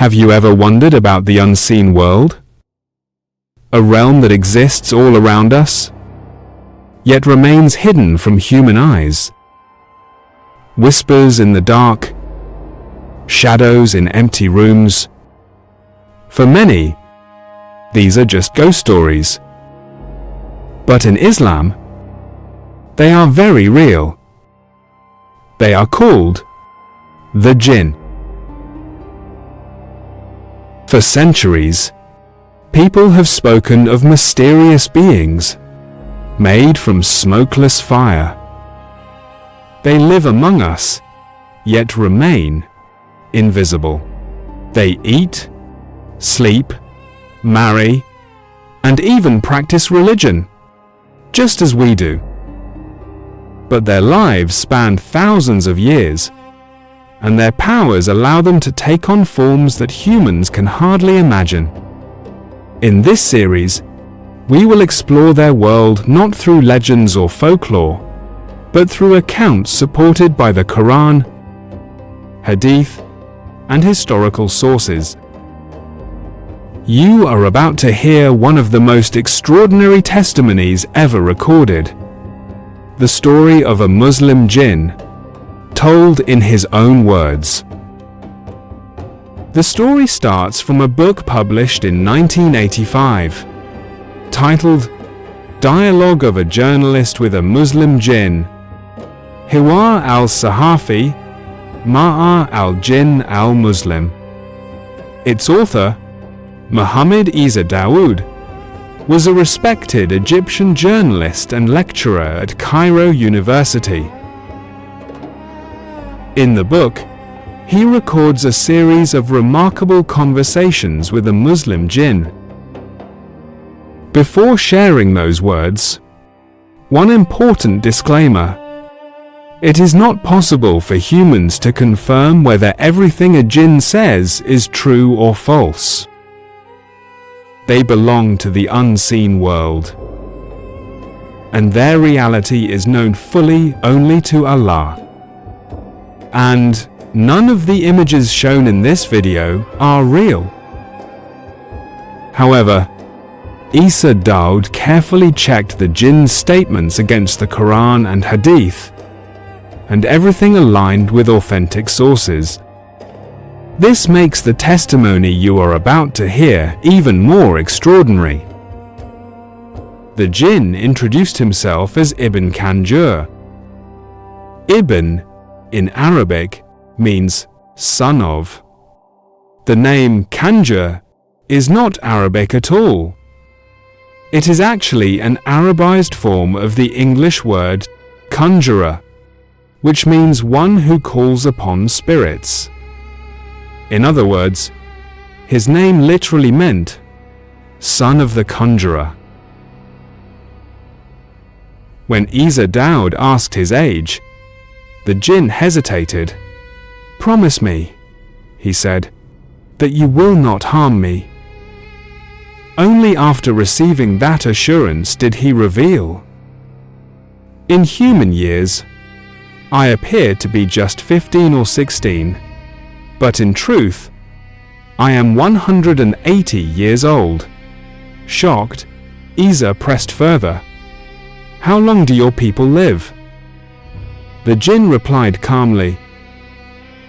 Have you ever wondered about the unseen world? A realm that exists all around us, yet remains hidden from human eyes. Whispers in the dark, shadows in empty rooms. For many, these are just ghost stories. But in Islam, they are very real. They are called the Jinn. For centuries, people have spoken of mysterious beings made from smokeless fire. They live among us, yet remain invisible. They eat, sleep, marry, and even practice religion, just as we do. But their lives span thousands of years, and their powers allow them to take on forms that humans can hardly imagine. In this series, we will explore their world not through legends or folklore, but through accounts supported by the Quran, Hadith, and historical sources. You are about to hear one of the most extraordinary testimonies ever recorded. The story of a Muslim Jinn, told in his own words. The story starts from a book published in 1985, titled Dialogue of a Journalist with a Muslim Jinn, Hiwar al-Sahafi, Ma'a al-Jinn al-Muslim. Its author, Muhammad Isa Daud, was a respected Egyptian journalist and lecturer at Cairo University. In the book, he records a series of remarkable conversations with a Muslim Jinn. Before sharing those words, one important disclaimer: it is not possible for humans to confirm whether everything a Jinn says is true or false. They belong to the unseen world, and their reality is known fully only to Allah. And none of the images shown in this video are real. However, Isa Daud carefully checked the Jinn's statements against the Quran and Hadith, and everything aligned with authentic sources. This makes the testimony you are about to hear even more extraordinary. The Jinn introduced himself as Ibn Kanjur. Ibn, in Arabic, means son of. The name Kanjur is not Arabic at all. It is actually an Arabized form of the English word conjurer, which means one who calls upon spirits. In other words, his name literally meant son of the conjurer. When Isa Daud asked his age, the Jinn hesitated. "Promise me," he said, "that you will not harm me." Only after receiving that assurance did he reveal, "In human years, I appear to be just 15 or 16, but in truth, I am 180 years old." Shocked, Isa pressed further, "How long do your people live?" The Jinn replied calmly,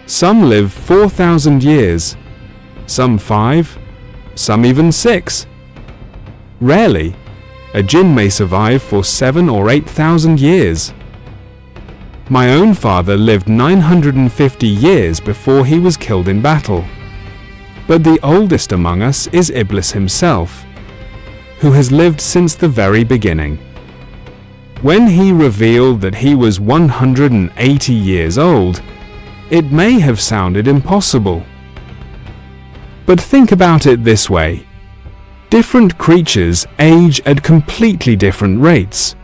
"Some live 4,000 years, some 5, some even 6. Rarely, a Jinn may survive for 7 or 8,000 years. My own father lived 950 years before he was killed in battle. But the oldest among us is Iblis himself, who has lived since the very beginning." When he revealed that he was 180 years old, it may have sounded impossible. But think about it this way. Different creatures age at completely different rates.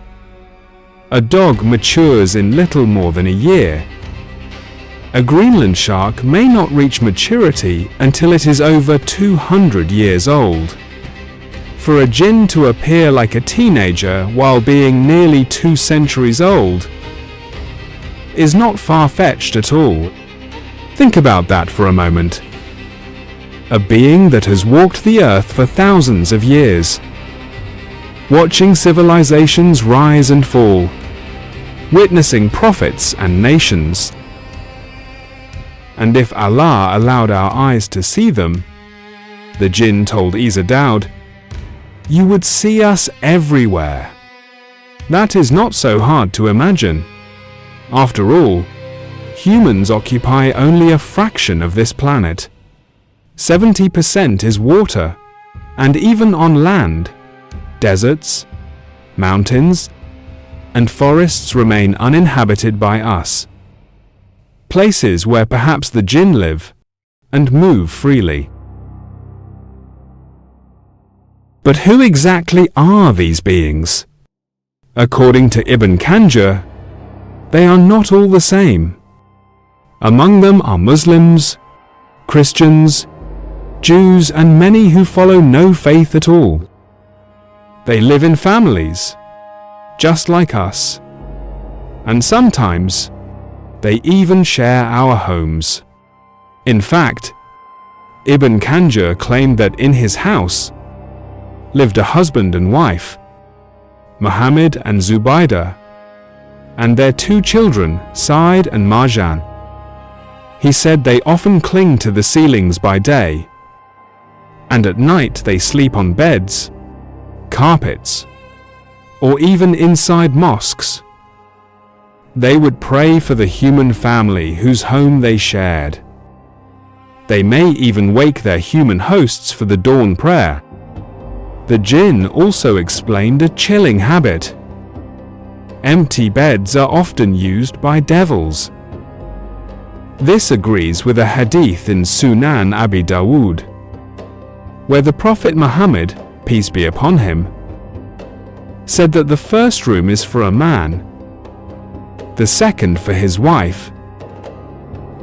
A dog matures in little more than a year. A Greenland shark may not reach maturity until it is over 200 years old. For a Jinn to appear like a teenager while being nearly 2 centuries old is not far-fetched at all. Think about that for a moment. a being that has walked the earth for thousands of years, watching civilizations rise and fall, witnessing prophets and nations. And if Allah allowed our eyes to see them, the Jinn told Isa Daud, you would see us everywhere. That is not so hard to imagine. After all, humans occupy only a fraction of this planet. 70% is water, and even on land, deserts, mountains, and forests remain uninhabited by us. Places where perhaps the Jinn live and move freely. But who exactly are these beings? According to Ibn Kanjur, they are not all the same. Among them are Muslims, Christians, Jews, and many who follow no faith at all. They live in families, just like us, and sometimes they even share our homes. In fact, Ibn Kanjur claimed that in his house lived a husband and wife, Muhammad and Zubaydah, and their 2 children, Said and Marjan. He said they often cling to the ceilings by day, and at night they sleep on beds, carpets, or even inside mosques. They would pray for the human family whose home they shared. They may even wake their human hosts for the dawn prayer. The Jinn also explained a chilling habit. Empty beds are often used by devils. This agrees with a hadith in Sunan Abi Dawood, where the Prophet Muhammad, peace be upon him, said that the first room is for a man, the second for his wife,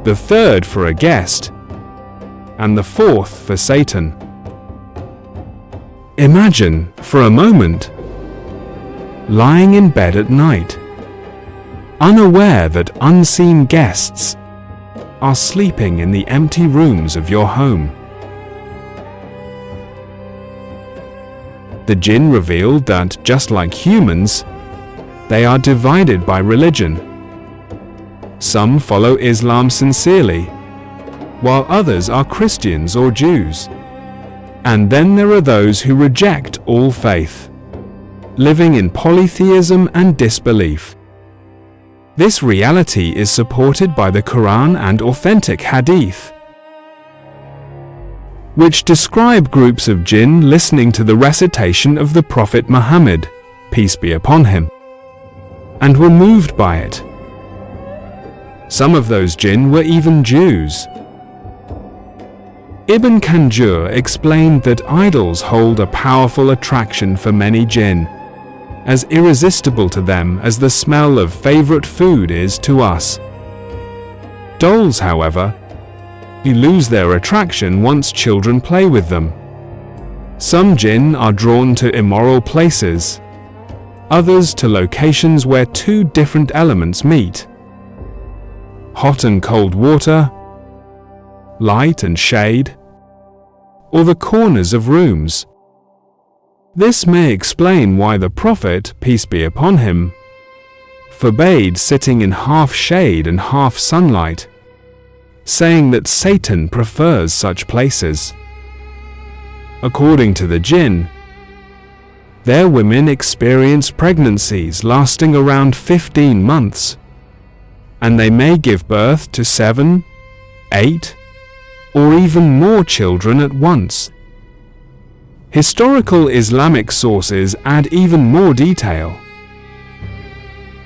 the third for a guest, and the fourth for Satan. Imagine, for a moment, lying in bed at night, unaware that unseen guests are sleeping in the empty rooms of your home. The Jinn revealed that, just like humans, they are divided by religion. Some follow Islam sincerely, while others are Christians or Jews. And then there are those who reject all faith, living in polytheism and disbelief. This reality is supported by the Quran and authentic Hadith, which describe groups of Jinn listening to the recitation of the Prophet Muhammad, peace be upon him, and were moved by it. Some of those Jinn were even Jews. Ibn Kanjur explained that idols hold a powerful attraction for many Jinn, as irresistible to them as the smell of favorite food is to us. Dolls, however, lose their attraction once children play with them. Some Jinn are drawn to immoral places, others to locations where 2 different elements meet: hot and cold water, light and shade, or the corners of rooms. This may explain why the Prophet, peace be upon him, forbade sitting in half shade and half sunlight, saying that Satan prefers such places. According to the Jinn, their women experience pregnancies lasting around 15 months, and they may give birth to 7, 8, or even more children at once. Historical Islamic sources add even more detail.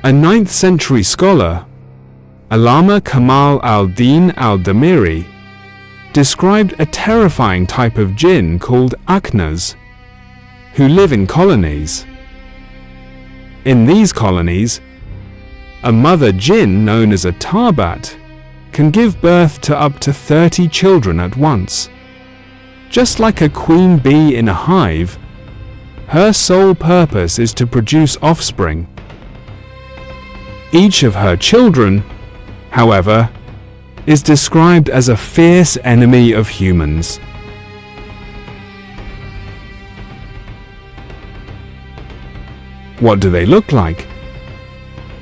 A 9th century scholar, Allama Kamal al-Din al-Damiri, described a terrifying type of Jinn called Aknas, who live in colonies. In these colonies, a mother Jinn known as a Tarbat can give birth to up to 30 children at once. Just like a queen bee in a hive, her sole purpose is to produce offspring. Each of her children, however, is described as a fierce enemy of humans. What do they look like?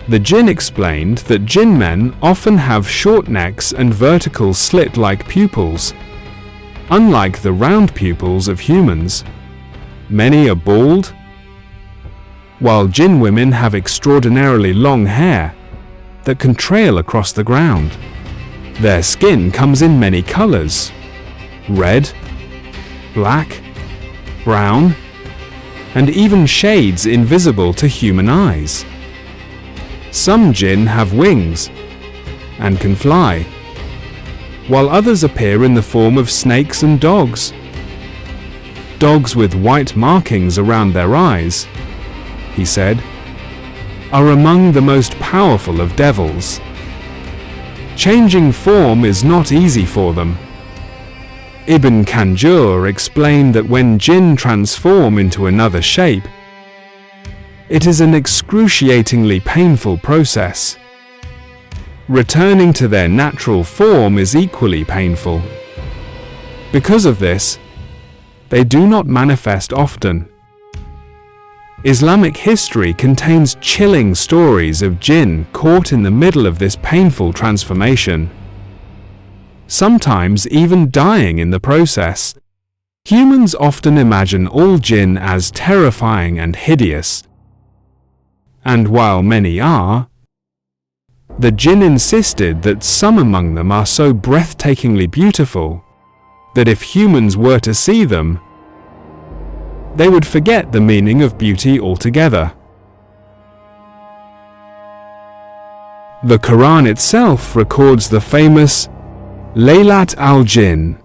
The jinn explained that jinn men often have short necks and vertical slit-like pupils. Unlike the round pupils of humans, many are bald, while jinn women have extraordinarily long hair that can trail across the ground. Their skin comes in many colors: red, black, brown, and even shades invisible to human eyes. Some jinn have wings and can fly, while others appear in the form of snakes and dogs. Dogs with white markings around their eyes, he said, are among the most powerful of devils. Changing form is not easy for them. Ibn Kanjur explained that when jinn transform into another shape, it is an excruciatingly painful process. Returning to their natural form is equally painful. Because of this, they do not manifest often. Islamic history contains chilling stories of jinn caught in the middle of this painful transformation, sometimes even dying in the process. Humans often imagine all jinn as terrifying and hideous, and while many are, the jinn insisted that some among them are so breathtakingly beautiful that if humans were to see them, they would forget the meaning of beauty altogether. The Quran itself records the famous Laylat al-Jinn,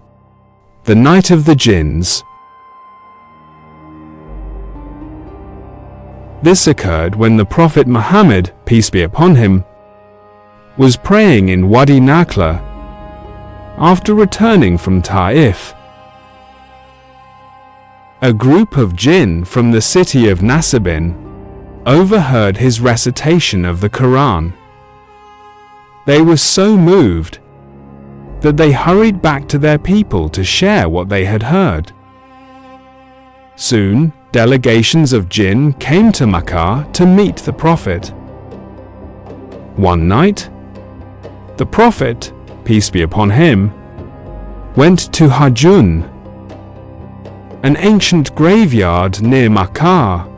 the night of the jinns. This occurred when the Prophet Muhammad, peace be upon him, was praying in Wadi Nakhla after returning from Ta'if. A group of jinn from the city of Nasibin overheard his recitation of the Quran. They were so moved that they hurried back to their people to share what they had heard. Soon, delegations of jinn came to Makkah to meet the Prophet. One night, the Prophet, peace be upon him, went to Hajjun, an ancient graveyard near Makkah,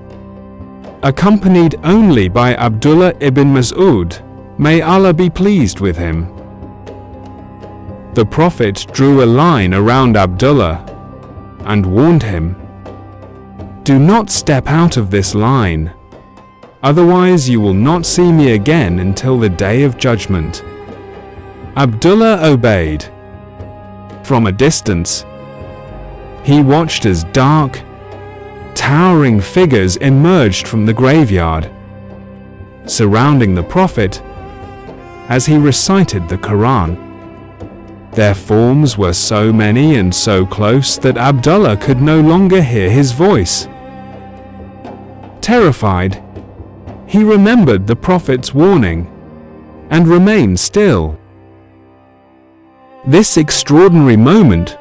accompanied only by Abdullah ibn Mas'ud, may Allah be pleased with him. The Prophet drew a line around Abdullah and warned him, "Do not step out of this line, otherwise you will not see me again until the day of judgment." Abdullah obeyed. From a distance, he watched as dark, towering figures emerged from the graveyard, surrounding the Prophet as he recited the Quran. Their forms were so many and so close that Abdullah could no longer hear his voice. Terrified, he remembered the Prophet's warning and remained still. This extraordinary moment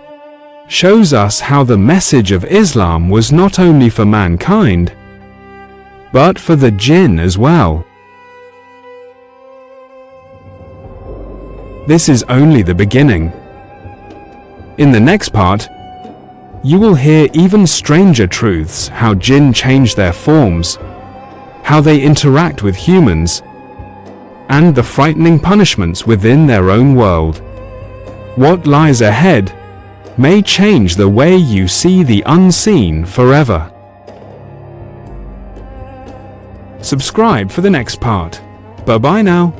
shows us how the message of Islam was not only for mankind, but for the jinn as well. This is only the beginning. In the next part, you will hear even stranger truths: how jinn change their forms, how they interact with humans, and the frightening punishments within their own world. What lies ahead may change the way you see the unseen forever. Subscribe for the next part. Bye-bye now.